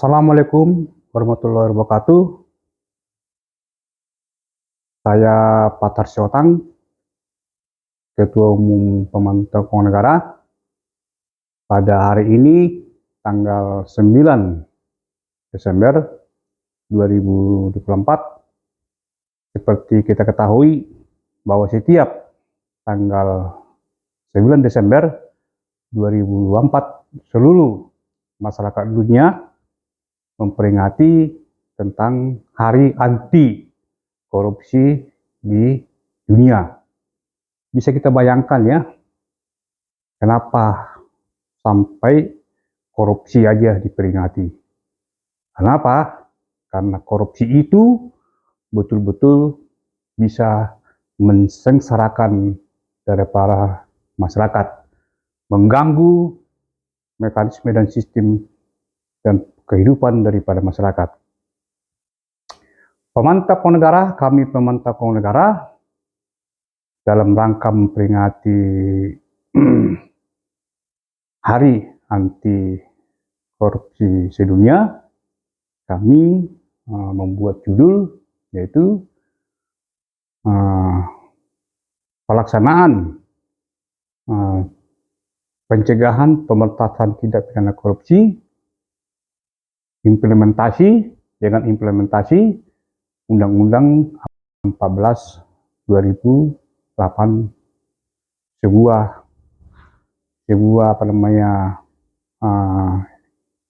Assalamualaikum warahmatullahi wabarakatuh. Saya Patar Siotang, Ketua Umum Pemantau Keuangan Negara. Pada hari ini, tanggal 9 Desember 2024, seperti kita ketahui bahwa setiap tanggal 9 Desember 2024, seluruh masyarakat dunia memperingati tentang Hari Anti Korupsi di dunia. Bisa kita bayangkan ya, kenapa sampai korupsi aja diperingati. Kenapa? Karena korupsi itu betul-betul bisa mensengsarakan dari para masyarakat, mengganggu mekanisme dan sistem dan kehidupan daripada masyarakat. Pemantau Keuangan Negara, kami Pemantau Keuangan Negara, dalam rangka memperingati Hari Anti Korupsi Sedunia, kami membuat judul yaitu pelaksanaan pencegahan pemberantasan tindak pidana korupsi, implementasi Undang-Undang 14 2008, sebuah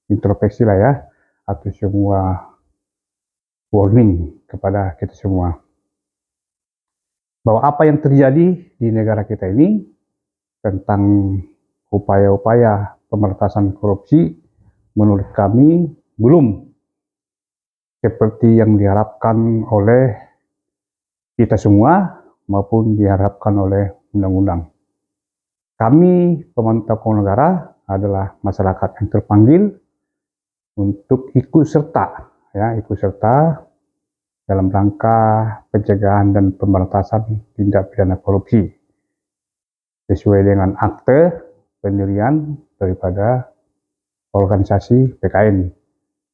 introspeksi lah ya, atau sebuah warning kepada kita semua bahwa apa yang terjadi di negara kita ini tentang upaya-upaya pemberantasan korupsi menurut kami belum seperti yang diharapkan oleh kita semua maupun diharapkan oleh undang-undang. Kami Pemantau Keuangan Negara adalah masyarakat yang terpanggil untuk ikut serta dalam rangka pencegahan dan pemberantasan tindak pidana korupsi sesuai dengan akte pendirian daripada organisasi PKN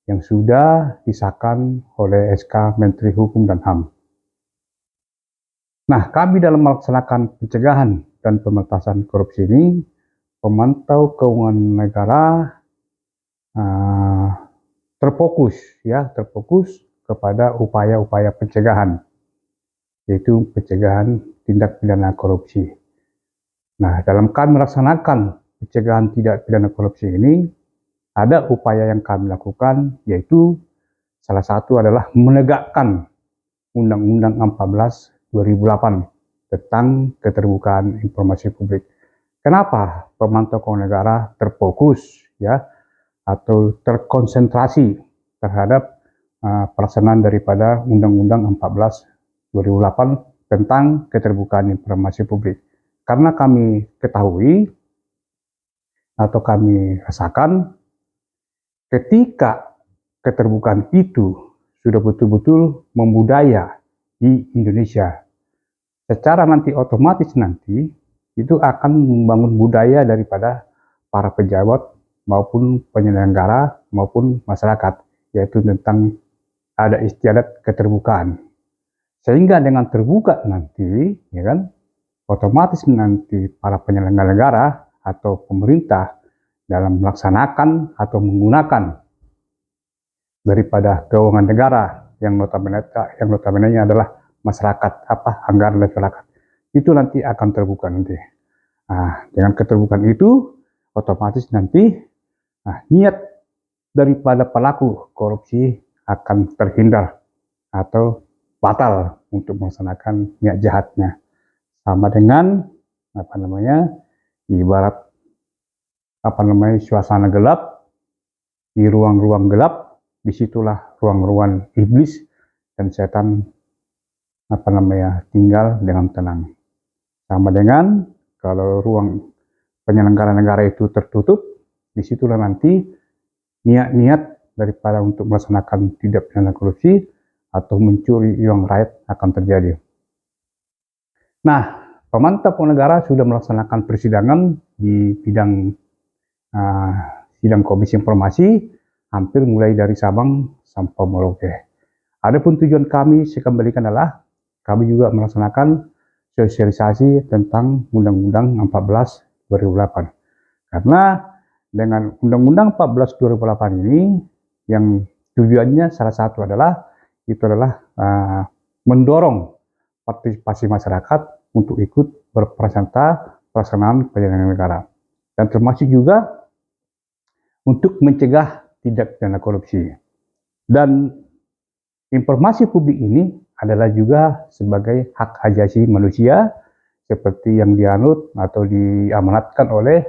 yang sudah disahkan oleh SK Menteri Hukum dan HAM. Nah, kami dalam melaksanakan pencegahan dan pemberantasan korupsi ini, Pemantau Keuangan Negara terfokus kepada upaya-upaya pencegahan, yaitu pencegahan tindak pidana korupsi. Nah, dalam kami melaksanakan pencegahan tindak pidana korupsi ini, ada upaya yang kami lakukan, yaitu salah satu adalah menegakkan Undang-Undang 14 2008 tentang keterbukaan informasi publik. Kenapa Pemantau Keuangan Negara terfokus atau terkonsentrasi terhadap pelaksanaan daripada Undang-Undang 14 2008 tentang keterbukaan informasi publik? Karena kami ketahui atau kami rasakan ketika keterbukaan itu sudah betul-betul membudaya di Indonesia, secara nanti otomatis itu akan membangun budaya daripada para pejabat maupun penyelenggara maupun masyarakat, yaitu tentang ada istiadat keterbukaan. Sehingga dengan terbuka nanti, otomatis nanti para penyelenggara negara atau pemerintah dalam melaksanakan atau menggunakan daripada keuangan negara yang notabene adalah masyarakat, anggaran masyarakat, itu nanti akan terbuka nanti. Nah, dengan keterbukaan itu otomatis nanti niat daripada pelaku korupsi akan terhindar atau batal untuk melaksanakan niat jahatnya. Sama dengan ibarat suasana gelap, di ruang-ruang gelap, disitulah ruang-ruang iblis dan setan tinggal dengan tenang. Sama dengan kalau ruang penyelenggara negara itu tertutup, disitulah nanti niat-niat daripada untuk melaksanakan tindak pidana korupsi atau mencuri uang rakyat akan terjadi. Nah, Pemantau Keuangan Negara sudah melaksanakan persidangan di bidang sidang Komisi Informasi hampir mulai dari Sabang sampai Merauke. Adapun tujuan kami sekembalikan adalah kami juga melaksanakan sosialisasi tentang Undang-Undang 14 2008. Karena dengan Undang-Undang 14 2008 ini yang tujuannya salah satu adalah mendorong partisipasi masyarakat untuk ikut berperan pelaksanaan penyelenggaraan negara, dan termasuk juga untuk mencegah tindak pidana korupsi. Dan informasi publik ini adalah juga sebagai hak asasi manusia seperti yang dianut atau diamanatkan oleh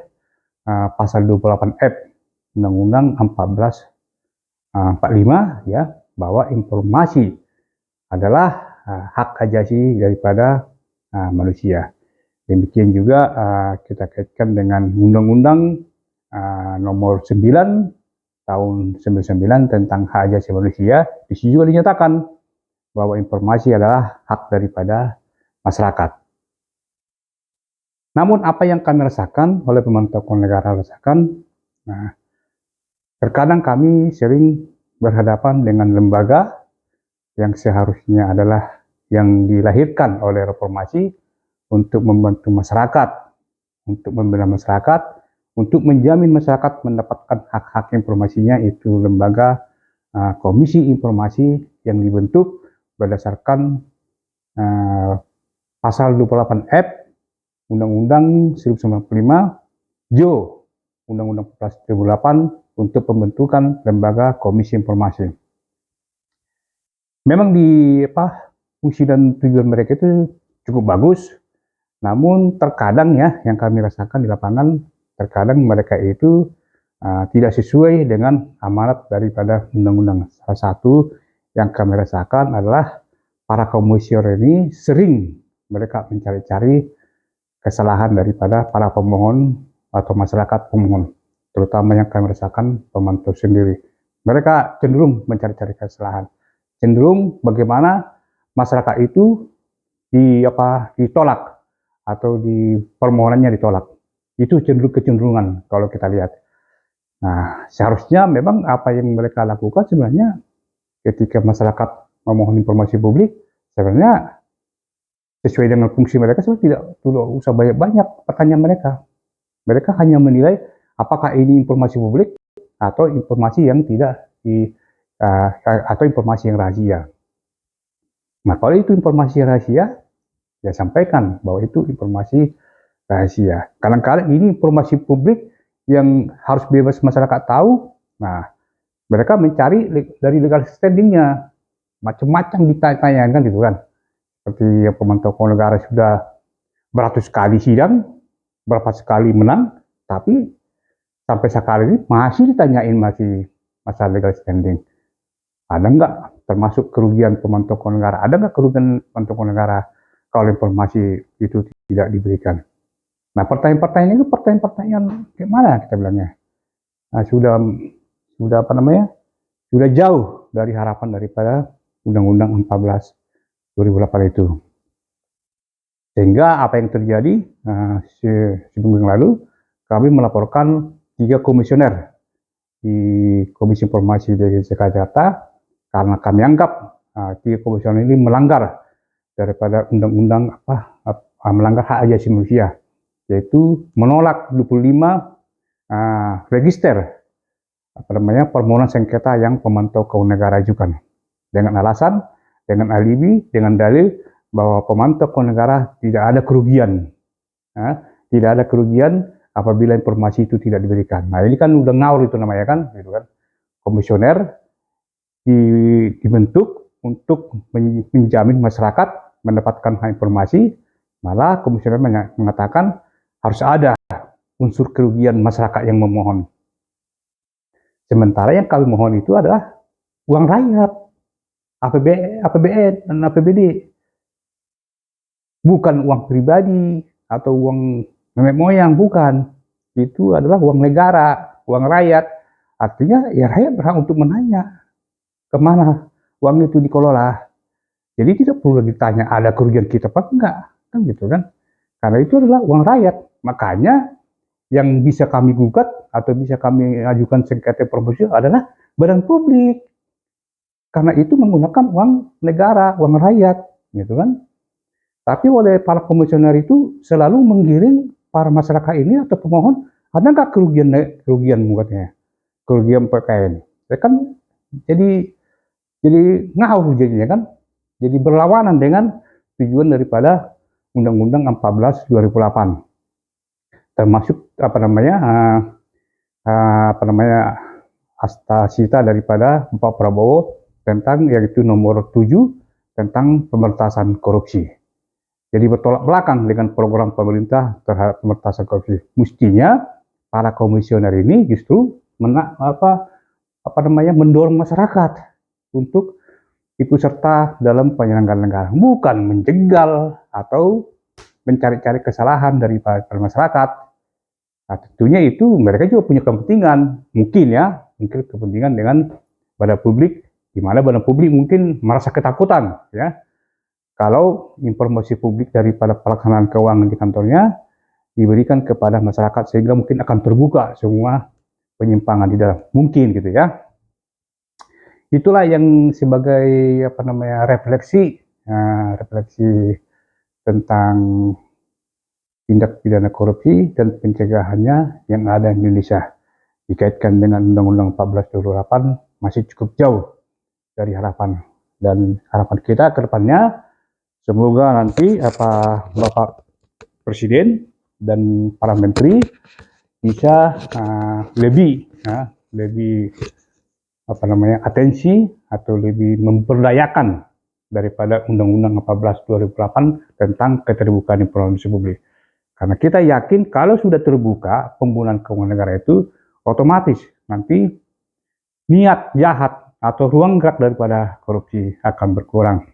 pasal 28F Undang-Undang 1445 ya, bahwa informasi adalah hak asasi daripada manusia. Demikian juga kita kaitkan dengan Undang-Undang nomor 9 tahun 99 tentang hak asasi manusia. Di sini juga dinyatakan bahwa informasi adalah hak daripada masyarakat. Namun apa yang kami rasakan, oleh pemantau keuangan negara rasakan, terkadang kami sering berhadapan dengan lembaga yang seharusnya adalah yang dilahirkan oleh reformasi untuk membantu masyarakat, untuk membela masyarakat, untuk menjamin masyarakat mendapatkan hak-hak informasinya, itu lembaga Komisi Informasi yang dibentuk berdasarkan pasal 28F Undang-Undang 1095 Jo Undang-Undang 14 2008 untuk pembentukan lembaga Komisi Informasi. Memang fungsi dan tujuan mereka itu cukup bagus, namun terkadang ya yang kami rasakan di lapangan, terkadang mereka itu tidak sesuai dengan amanat daripada undang-undang. Salah satu yang kami rasakan adalah para komisioner ini sering mereka mencari-cari kesalahan daripada para pemohon atau masyarakat pemohon, terutama yang kami rasakan pemantau sendiri. Mereka cenderung mencari-cari kesalahan, cenderung bagaimana masyarakat itu ditolak atau di permohonannya ditolak. Itu kecenderungan kalau kita lihat. Nah, seharusnya memang apa yang mereka lakukan sebenarnya ketika masyarakat memohon informasi publik, sebenarnya sesuai dengan fungsi mereka, sebenarnya tidak usah banyak-banyak pertanyaan mereka. Mereka hanya menilai apakah ini informasi publik atau informasi yang tidak atau informasi yang rahasia. Nah, kalau itu informasi rahasia, ya sampaikan bahwa itu informasi rahasia. Kadang-kadang ini informasi publik yang harus bebas masyarakat tahu. Nah, mereka mencari dari legal standingnya, macam-macam ditanyakan gitu kan. Seperti pemantau keuangan negara sudah beratus kali sidang, berapa sekali menang, tapi sampai sekarang ini masih ditanyain masalah legal standing. Ada nggak termasuk kerugian pemantau keuangan negara? Ada nggak kerugian pemantau keuangan negara kalau informasi itu tidak diberikan? Nah, pertanyaan-pertanyaan itu pertanyaan gimana kita bilangnya? Nah, sudah sudah jauh dari harapan daripada Undang-Undang 14 2008 itu. Sehingga apa yang terjadi seminggu yang lalu, kami melaporkan 3 komisioner di Komisi Informasi DKI Jakarta karena kami anggap 3 komisioner ini melanggar daripada undang-undang melanggar hak asasi manusia, yaitu menolak 25 register permohonan sengketa yang pemantau keuangan negara ajukan dengan alasan, dengan alibi, dengan dalil bahwa pemantau keuangan negara tidak ada kerugian, tidak ada kerugian apabila informasi itu tidak diberikan. Nah, ini kan udah ngawur itu namanya kan, gitu kan. Komisioner dibentuk untuk menjamin masyarakat mendapatkan informasi, malah komisioner mengatakan harus ada unsur kerugian masyarakat yang memohon. Sementara yang kami mohon itu adalah uang rakyat, APBN dan APBD, bukan uang pribadi atau uang nenek moyang, bukan. Itu adalah uang negara, uang rakyat. Artinya ya rakyat berhak untuk menanya kemana uang itu dikelola. Jadi tidak perlu ditanya ada kerugian kita apa enggak, kan gitu kan? Karena itu adalah uang rakyat. Makanya yang bisa kami gugat atau bisa kami ajukan sengketa promosi adalah badan publik. Karena itu menggunakan uang negara, uang rakyat, gitu kan. Tapi oleh para komisioner itu selalu menggiring para masyarakat ini atau pemohon, ada nggak kerugian buatnya, kerugian PKN. Ya kan jadi ngawur jadinya kan, jadi berlawanan dengan tujuan daripada Undang-Undang 14 2008, termasuk astasita daripada Pak Prabowo tentang yaitu nomor 7 tentang pemberantasan korupsi. Jadi bertolak belakang dengan program pemerintah terhadap pemberantasan korupsi. Mestinya para komisioner ini justru mendorong masyarakat untuk ikut serta dalam penyelenggaraan negara, bukan menjegal atau mencari-cari kesalahan dari masyarakat. Nah, tentunya itu mereka juga punya kepentingan, mungkin kepentingan dengan badan publik, di mana badan publik mungkin merasa ketakutan, ya, kalau informasi publik daripada pelaksanaan keuangan di kantornya diberikan kepada masyarakat sehingga mungkin akan terbuka semua penyimpangan di dalam, mungkin gitu ya. Itulah yang sebagai refleksi tentang tindak pidana korupsi dan pencegahannya yang ada di Indonesia. Dikaitkan dengan Undang-Undang 14 2008 masih cukup jauh dari harapan. Dan harapan kita ke depannya, semoga nanti Bapak Presiden dan para menteri bisa lebih atensi atau lebih memperdayakan daripada Undang-Undang 14 2008 tentang keterbukaan informasi publik. Karena kita yakin kalau sudah terbuka penggunaan keuangan negara itu, otomatis nanti niat jahat atau ruang gerak daripada korupsi akan berkurang.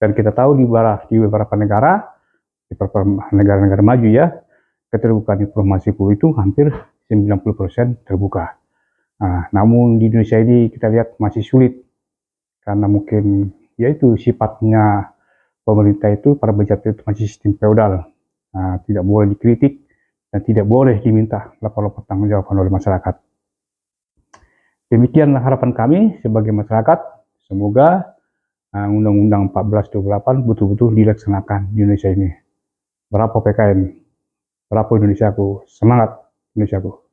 Dan kita tahu di beberapa negara, di beberapa negara-negara maju ya, keterbukaan informasi publik itu hampir 90% terbuka. Nah, namun di Indonesia ini kita lihat masih sulit, karena mungkin yaitu sifatnya pemerintah itu, para pejabat itu masih sistem feodal. Nah, tidak boleh dikritik dan tidak boleh diminta laporan pertanggungjawaban oleh masyarakat. Demikianlah harapan kami sebagai masyarakat. Semoga Undang-Undang 14 2008 betul-betul dilaksanakan di Indonesia ini. Berapa PKN? Berapa Indonesiaku? Semangat Indonesiaku!